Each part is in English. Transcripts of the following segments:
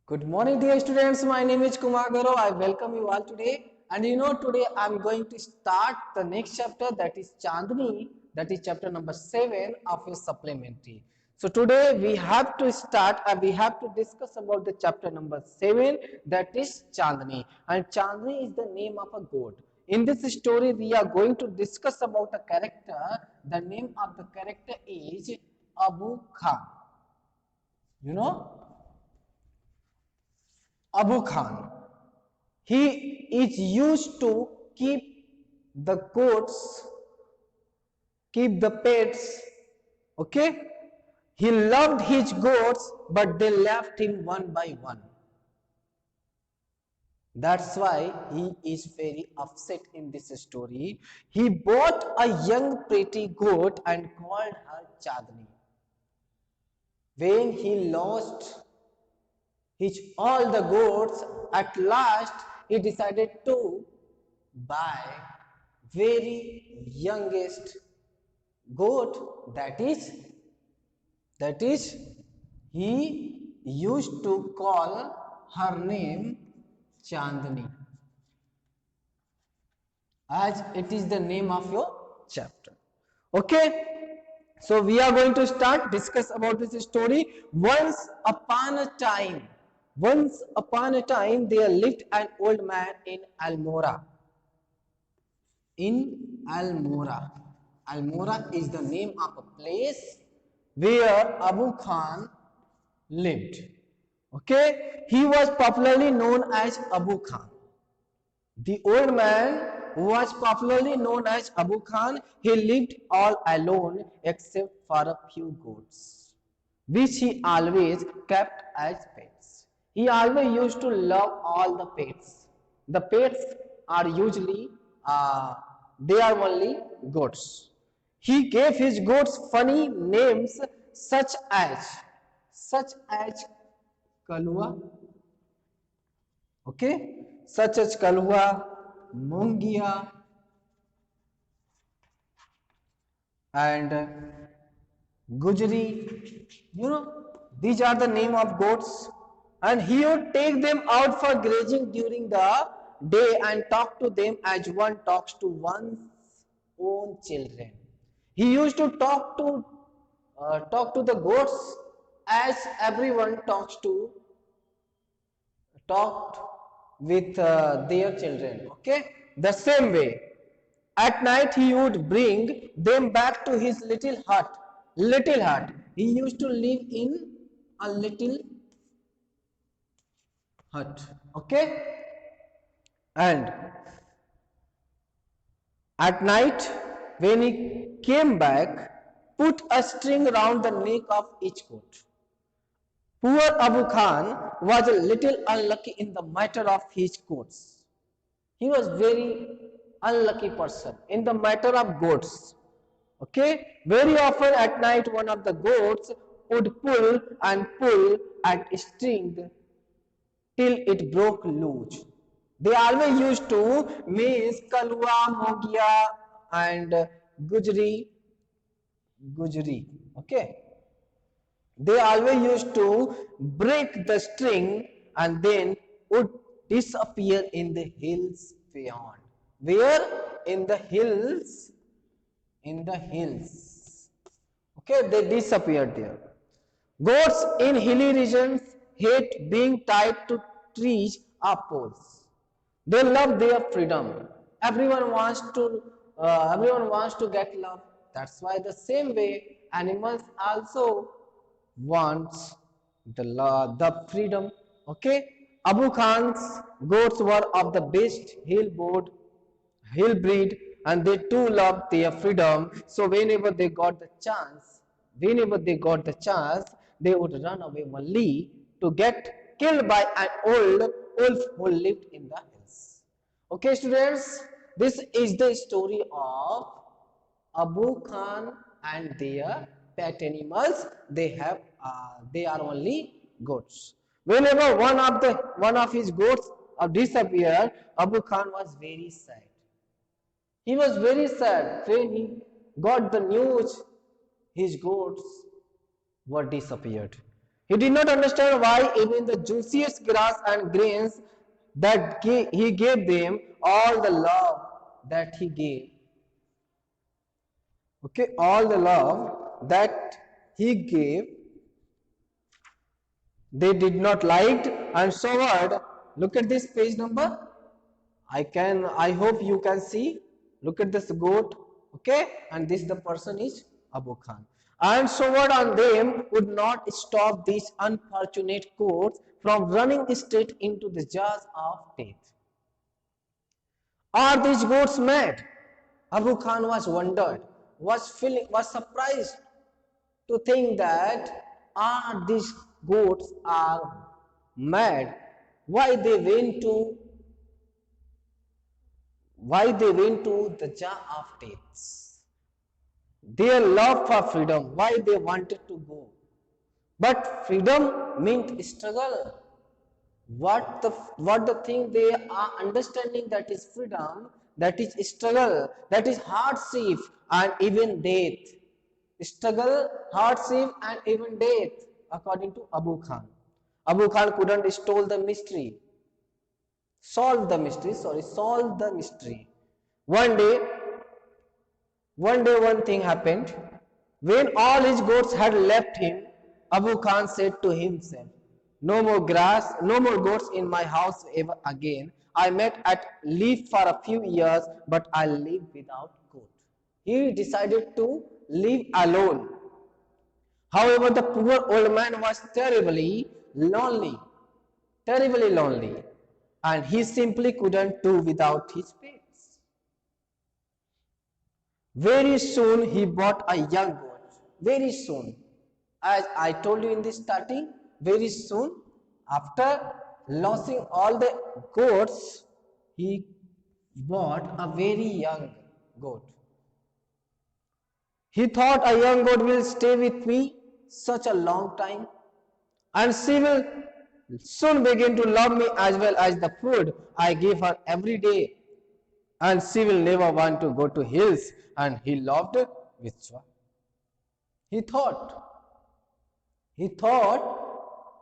Good morning, dear students. My name is Kumar Gaurav. I welcome you all today. And today I'm going to start the next chapter, that is Chandni, that is chapter number 7 of your supplementary. So today we have to start and we have to discuss about the chapter number 7, that is Chandni. And Chandni is the name of a goat. In this story, we are going to discuss about a character. The name of the character is Abu Khan. You know, Abu Khan. He is used to keep the goats, keep the pets, okay? He loved his goats, but they left him one by one. That's why he is very upset in this story. He bought a young pretty goat and called her Chandni. When he lost all the goats, at last he decided to buy very youngest goat, that is he used to call her name Chandni, as it is the name of your chapter. Okay, so we are going to start discuss about this story. Once upon a time there lived an old man in Almora. Almora is the name of a place where Abu Khan lived. Okay, he was popularly known as Abu Khan. The old man was popularly known as Abu Khan. He lived all alone except for a few goats, which he always kept as pets. He always used to love all the pets. The pets are usually, they are only goats. He gave his goats funny names such as Kalua, okay, such as Kalua, Mungia, and Gujri. These are the name of goats. And he would take them out for grazing during the day and talk to them as one talks to one's own children. He used to talk to the goats as everyone talked with their children. Okay, the same way at night he would bring them back to his little hut. He used to live in a little hut. Okay, and at night when he came back, put a string around the neck of each goat. Poor Abu Khan was a little unlucky in the matter of his goats. He was very unlucky person in the matter of goats. Okay, very often at night one of the goats would pull and pull at a string till it broke loose. They always used to maize, kalua, mogia, and gujri. Okay, they always used to break the string and then would disappear in the hills beyond. Where? In the hills. In the hills. Okay, they disappeared there. Goats in hilly regions hate being tied to trees or poles. They love their freedom. Everyone wants to get love. That's why the same way animals also wants the freedom. Okay, Abu Khan's goats were of the best hill breed, and they too loved their freedom. So whenever they got the chance, they would run away only to get killed by an old wolf who lived in the hills. Okay, students, this is the story of Abu Khan and their pet animals. They are only goats. Whenever one of his goats disappeared, Abu Khan was very sad. He was very sad when he got the news his goats were disappeared. He did not understand why even the juiciest grass and grains that he gave them, all the love that he gave, okay, all the love that he gave, they did not liked and soured. Look at this page number. I hope you can see. Look at this goat, okay, and this the person is Abu Khan. And soured on them would not stop these unfortunate goats from running straight into the jaws of death. Are these goats mad? Abu Khan was wondered, was surprised to think that are these goats are mad. Why they went to the jar of dates? Their love for freedom, why they wanted to go. But freedom meant struggle. What the thing they are understanding, that is freedom, that is struggle, that is hardship and even death. Struggle, hardship and even death, according to Abu Khan. Abu Khan couldn't solve the mystery. Solve the mystery. One day, one thing happened. When all his goats had left him, Abu Khan said to himself, no more grass, no more goats in my house ever again. I might live for a few years, but I'll live without goat. He decided to live alone. However, the poor old man was terribly lonely, and he simply couldn't do without his pets. Very soon he bought a young goat. Very soon, as I told you in the starting, very soon after losing all the goats, he bought a very young goat. He thought a young goat will stay with me such a long time, and she will soon begin to love me as well as the food I give her every day, and she will never want to go to hills. And he loved Vishwa. He thought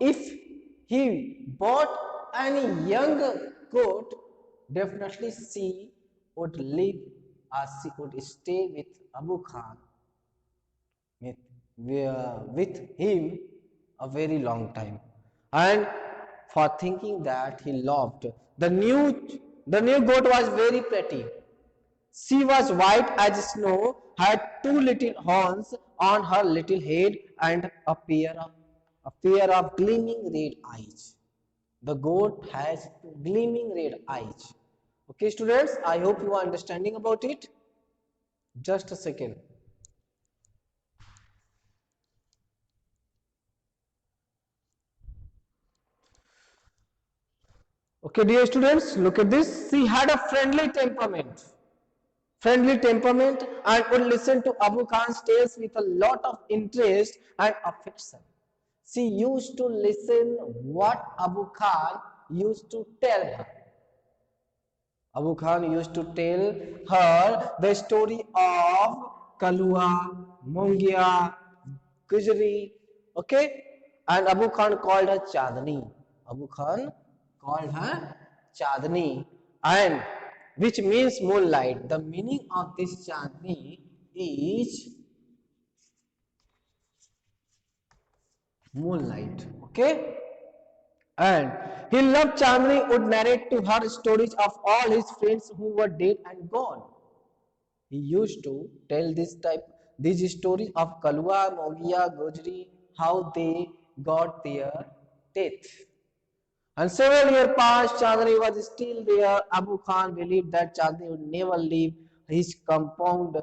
if he bought any young goat, definitely she would live, or she would stay with Abu Khan, with him a very long time. And for thinking that he loved the new goat was very pretty. She was white as snow, had two little horns on her little head, and a pair of gleaming red eyes. The goat has gleaming red eyes. Okay, students, I hope you are understanding about it. Just a second. Okay, dear students, look at this. She had a friendly temperament and would listen to Abu Khan's tales with a lot of interest and affection. She used to listen what Abu Khan used to tell her. Abu Khan used to tell her the story of Kalua, Mongia, Gujri, okay? And Abu Khan called her Chandni. Abu Khan called her Chandni, and which means moonlight. The meaning of this Chandni is moonlight, okay? And he loved Chandni would narrate to her stories of all his friends who were dead and gone. He used to tell these stories of Kalua, Mogia, Gojri, how they got their death. And several years passed, Chandni was still there. Abu Khan believed that Chandni would never leave his compound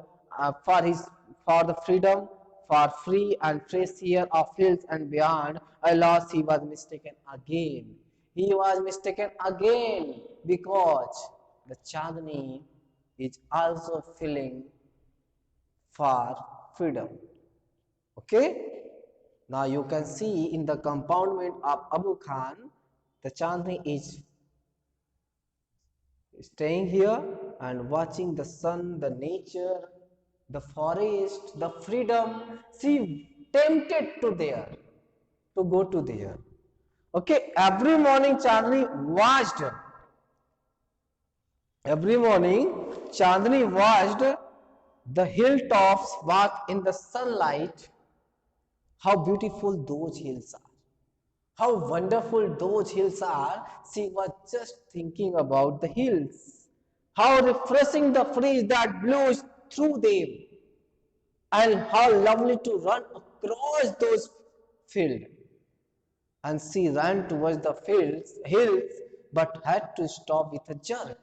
for the freedom, for free and fresh air of hills and beyond. Alas, he was mistaken again. He was mistaken again, because the Chandni is also feeling for freedom. Okay? Now you can see in the compoundment of Abu Khan, the Chandni is staying here and watching the sun, the nature, the forest, the freedom. She tempted to there. to go to there. Okay, every morning Chandni watched. Every morning Chandni watched the hilltops bath in the sunlight. How beautiful those hills are. How wonderful those hills are. She was just thinking about the hills. How refreshing the breeze that blows through them. And how lovely to run across those fields. And she ran towards the hills, but had to stop with a jerk.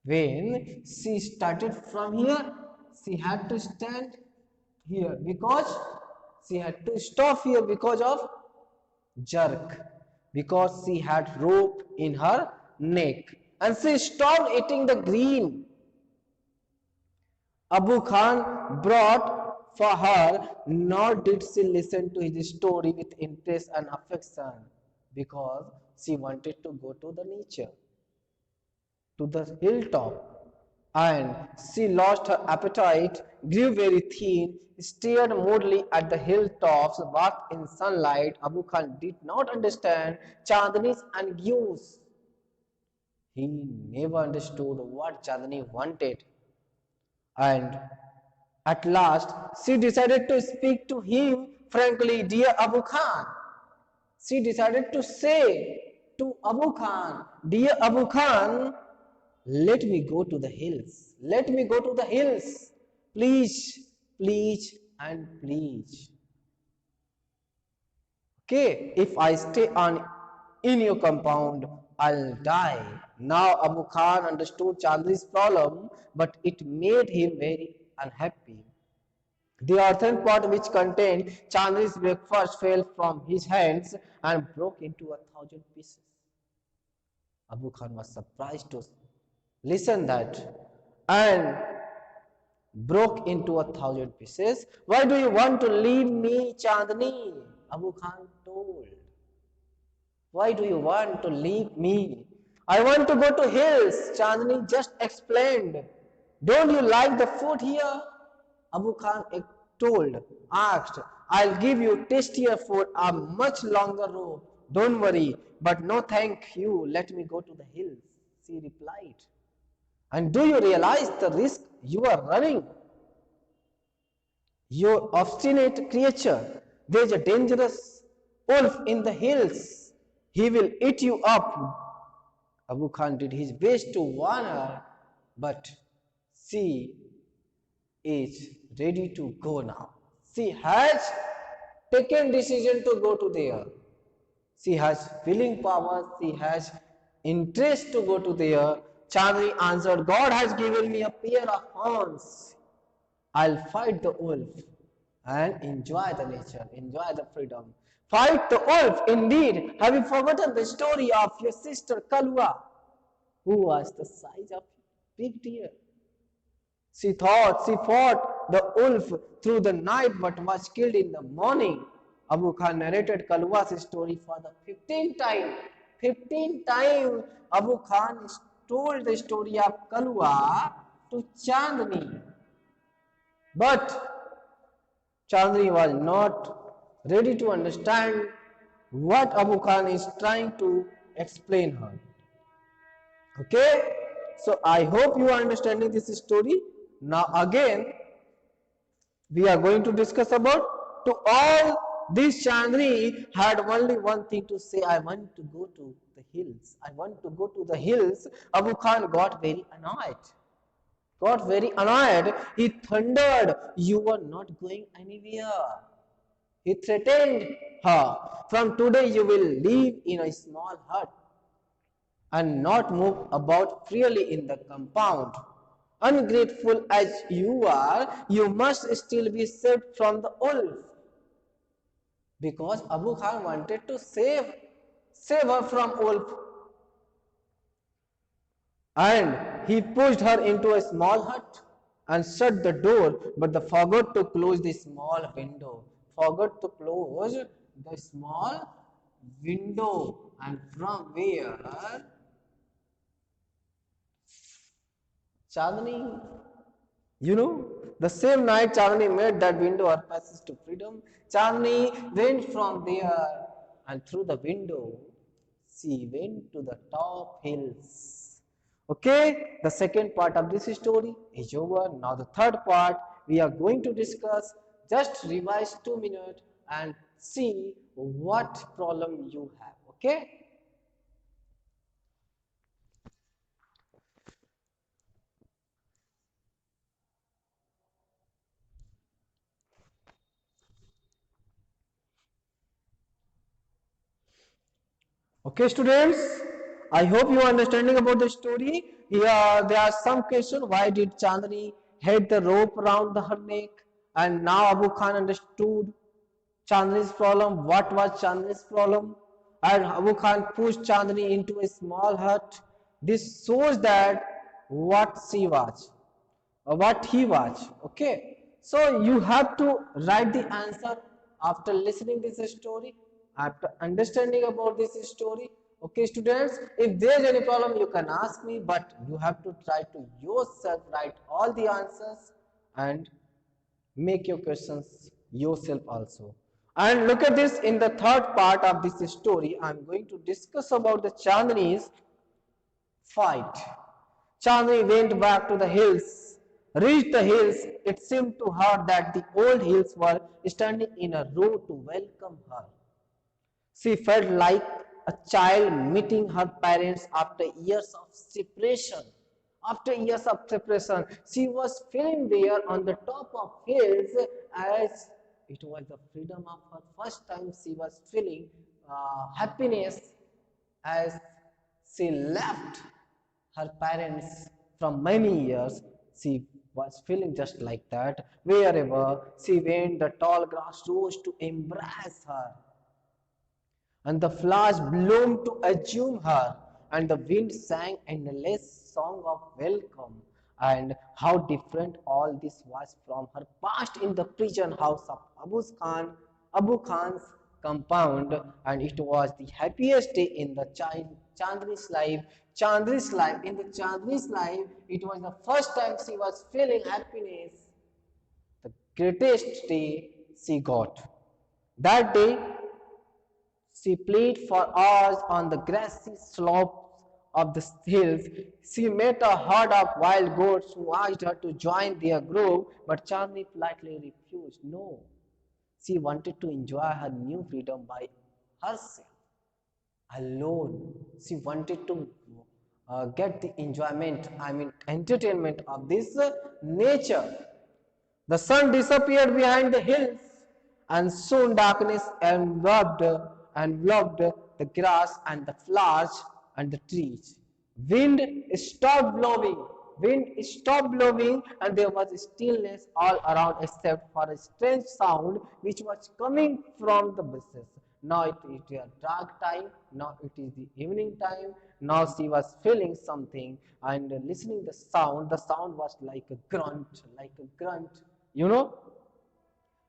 When she started from here, she had to stand here because she had to stop here because of jerk, because she had rope in her neck, and she stopped eating the green Abu Khan brought for her, nor did she listen to his story with interest and affection, because she wanted to go to the nature, to the hilltop, and she lost her appetite, grew very thin, stared moodily at the hilltops, bathed in sunlight. Abu Khan did not understand Chandni's anguish. He never understood what Chandni wanted, and at last she decided to speak to him frankly. Dear Abu Khan, she decided to say to Abu Khan, Dear Abu Khan, let me go to the hills. Let me go to the hills. Please, please, and please. Okay, if I stay on in your compound, I'll die. Now Abu Khan understood Chandri's problem, but it made him very unhappy. The earthen pot which contained Chandri's breakfast fell from his hands and broke into 1,000 pieces. Abu Khan was surprised to listen that, and broke into 1,000 pieces. Why do you want to leave me, Chandni? Abu Khan told. Why do you want to leave me? I want to go to hills, Chandni just explained. Don't you like the food here? Abu Khan asked, I'll give you tastier food, a much longer rope. Don't worry, but no thank you. Let me go to the hills, she replied. And do you realize the risk you are running? You obstinate creature, there's a dangerous wolf in the hills. He will eat you up. Abu Khan did his best to warn her, but she is ready to go now. She has taken decision to go to there. She has feeling power, she has interest to go to there. Chandni answered, God has given me a pair of horns. I'll fight the wolf and enjoy the nature, enjoy the freedom. Fight the wolf, indeed. Have you forgotten the story of your sister Kalua, who was the size of a big deer? She fought the wolf through the night but was killed in the morning. Abu Khan narrated Kalua's story for the 15th time. 15th time Abu Khan told the story of Kalua to Chandni. But Chandni was not ready to understand what Abu Khan is trying to explain her. Okay, so I hope you are understanding this story. Now again, we are going to discuss about, to all this Chandni had only one thing to say, I want to go to the hills. I want to go to the hills. Abu Khan got very annoyed. He thundered, you are not going anywhere. He threatened her, from today you will live in a small hut and not move about freely in the compound. Ungrateful as you are, you must still be saved from the wolf. Because Abu Khan wanted to save her from wolf. And he pushed her into a small hut and shut the door, but they forgot to close the small window. Forgot to close the small window, and from where Chandni You know, the same night Chandni made that window her passage to freedom. Chandni went from there and through the window she went to the top hills. Okay, the second part of this story is over. Now the third part we are going to discuss. Just revise 2 minutes and see what problem you have. Okay. Okay, students, I hope you are understanding about the story. Here, there are some questions. Why did Chandni had the rope around her neck? And now Abu Khan understood Chandni's problem. What was Chandni's problem? And Abu Khan pushed Chandni into a small hut. This shows that what she was, what he was. Okay, so you have to write the answer after listening this story, after understanding about this story. Okay, students, if there's any problem you can ask me, but you have to try to yourself write all the answers and make your questions yourself also. And look at this, in the third part of this story I'm going to discuss about the Chandni's fight. Chandni went back to the hills, reached the hills. It seemed to her that the old hills were standing in a row to welcome her. She felt like a child meeting her parents after years of separation. After years of separation, she was feeling there on the top of hills as it was the freedom of her first time. She was feeling happiness as she left her parents from many years. She was feeling just like that. Wherever she went, the tall grass rose to embrace her, and the flowers bloomed to assume her, and the wind sang endless song of welcome. And how different all this was from her past in the prison house of Abu Khan's compound. And it was the happiest day in the Chandni's life. In the Chandni's life, it was the first time she was feeling happiness, the greatest day she got. That day, she played for hours on the grassy slopes of the hills. She met a herd of wild goats who asked her to join their group, but Chandni politely refused. No, she wanted to enjoy her new freedom by herself, alone. She wanted to get the enjoyment, entertainment of this nature. The sun disappeared behind the hills, and soon darkness enveloped the grass and the flowers and the trees. Wind stopped blowing. Wind stopped blowing, and there was stillness all around except for a strange sound which was coming from the bushes. Now it is a dark time, now it is the evening time. Now she was feeling something and listening the sound. The sound was like a grunt, you know,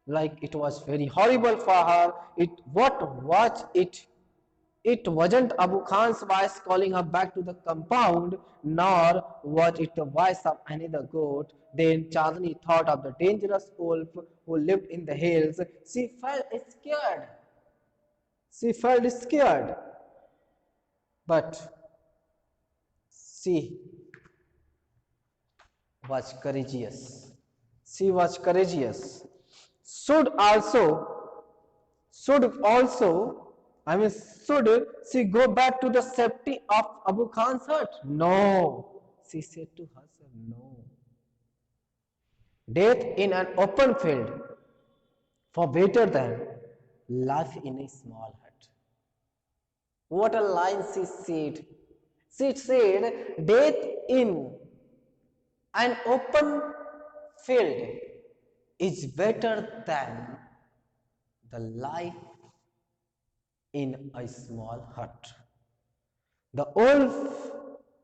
like it was very horrible for her. What was it? It wasn't Abu Khan's voice calling her back to the compound, nor was it the voice of another goat. Then Chandni thought of the dangerous wolf who lived in the hills. She felt scared. She felt scared, but she was courageous. She was courageous. Should also, should she go back to the safety of Abu Khan's hut? No. She said to herself, no. Death in an open field for better than life in a small hut. What a line she said. She said, death in an open field is better than the life in a small hut. The wolf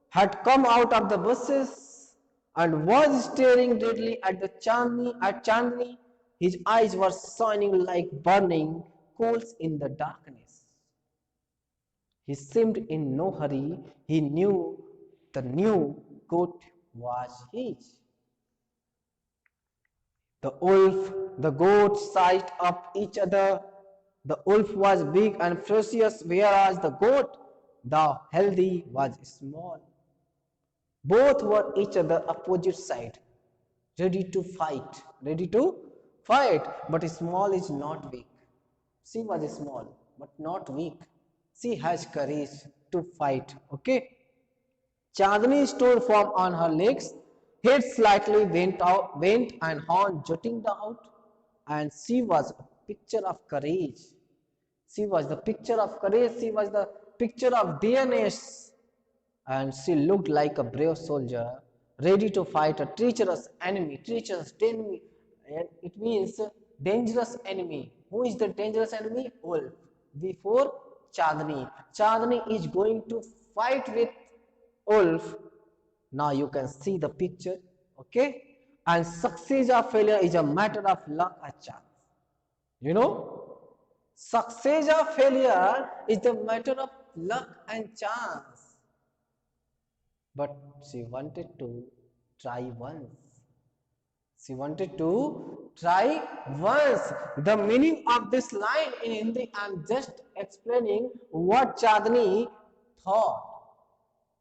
had come out of the bushes and was staring deadly at Chandni. His eyes were shining like burning coals in the darkness. He seemed in no hurry. He knew the new goat was his. The wolf, the goat sized up each other. The wolf was big and ferocious, whereas the goat, the healthy, was small. Both were each other opposite side, ready to fight, ready to fight. But small is not weak. She was small, but not weak. She has courage to fight. Okay. Chandni stood firm on her legs, head slightly bent and horn jutting out, and she was a picture of courage. She was the picture of courage. She was the picture of dareness, and she looked like a brave soldier, ready to fight a treacherous enemy. Treacherous enemy, and it means dangerous enemy. Who is the dangerous enemy? Wolf. Before Chandni. Chandni is going to fight with wolf. Now you can see the picture, okay? And success or failure is a matter of luck or chance. You know, success or failure is the matter of luck and chance. But she wanted to try once. She wanted to try once. The meaning of this line in Hindi, I am just explaining what Chandni thought.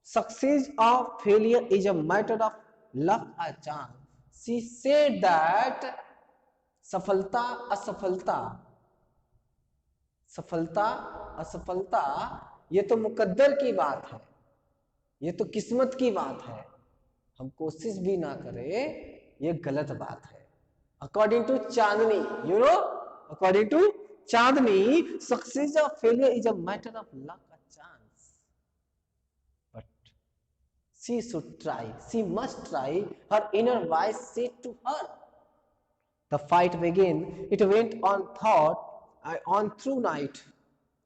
Success or failure is a matter of luck or chance. She said that सफलता असफलता, सफलता असफलता ये तो मुकद्दर की बात है, ये तो किस्मत की बात है, हम कोशिश भी ना करें ये गलत बात है. According to Chandni, you know, according to Chandni, success और failure is a matter of luck और chance. But she should try, she must try, her inner voice said to her. The fight began. It went on through night.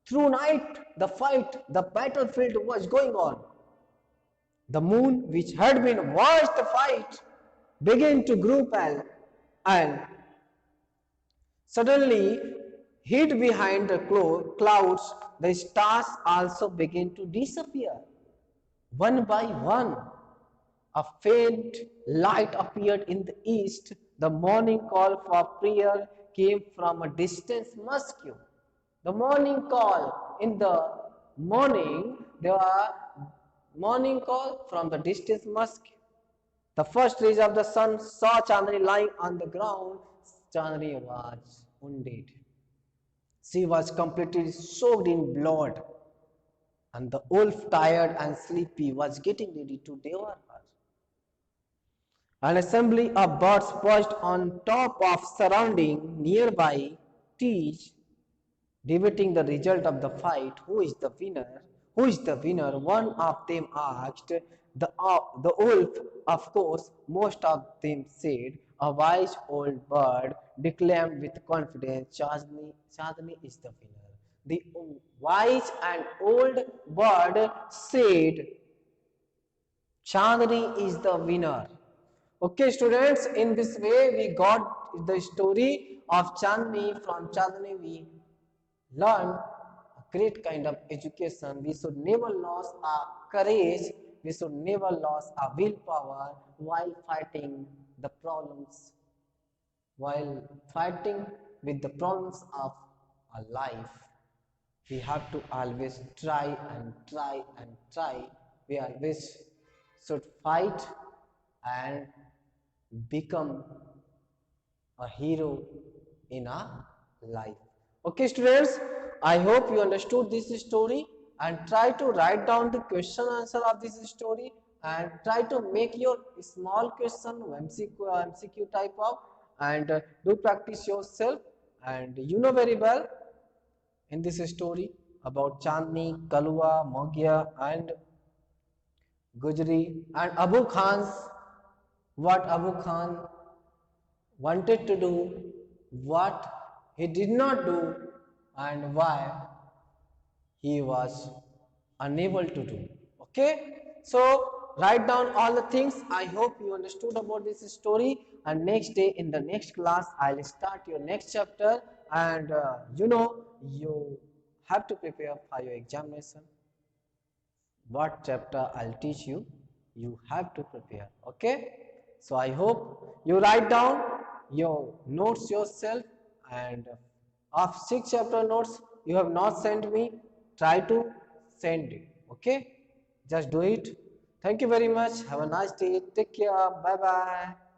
Through night, the fight, the battlefield was going on. The moon, which had been watched the fight, began to grow pale and suddenly hid behind the clouds. The stars also began to disappear. One by one, a faint light appeared in the east. The morning call for prayer came from a distant mosque. The morning call in the morning, there are morning call from the distant mosque. The first rays of the sun saw Chandni lying on the ground. Chandni was wounded. She was completely soaked in blood, and the wolf, tired and sleepy, was getting ready to devour her. An assembly of birds perched on top of surrounding nearby trees, debating the result of the fight. Who is the winner? Who is the winner? One of them asked. The wolf, of course, most of them said. A wise old bird declaimed with confidence, Chandni is the winner. The wise and old bird said, Chandni is the winner. Okay, students, in this way we got the story of Chandni. From Chandni we learn a great kind of education. We should never lose our courage. We should never lose our willpower while fighting the problems, while fighting with the problems of our life. We have to always try and try and try. We always should fight and become a hero in our life. Okay, students, I hope you understood this story, and try to write down the question answer of this story, and try to make your small question MCQ type of, and do practice yourself. And you know very well in this story about Chandni, Kalua, Mogia and Gujri and Abu Khan's, what Abu Khan wanted to do, what he did not do, and why he was unable to do. Okay, so write down all the things. I hope you understood about this story, and next day in the next class I'll start your next chapter, and you know, you have to prepare for your examination. What chapter I'll teach you, you have to prepare. Okay, so I hope you write down your notes yourself, and of 6 chapter notes you have not sent me, try to send it. Okay, just do it. Thank you very much. Have a nice day. Take care. Bye bye.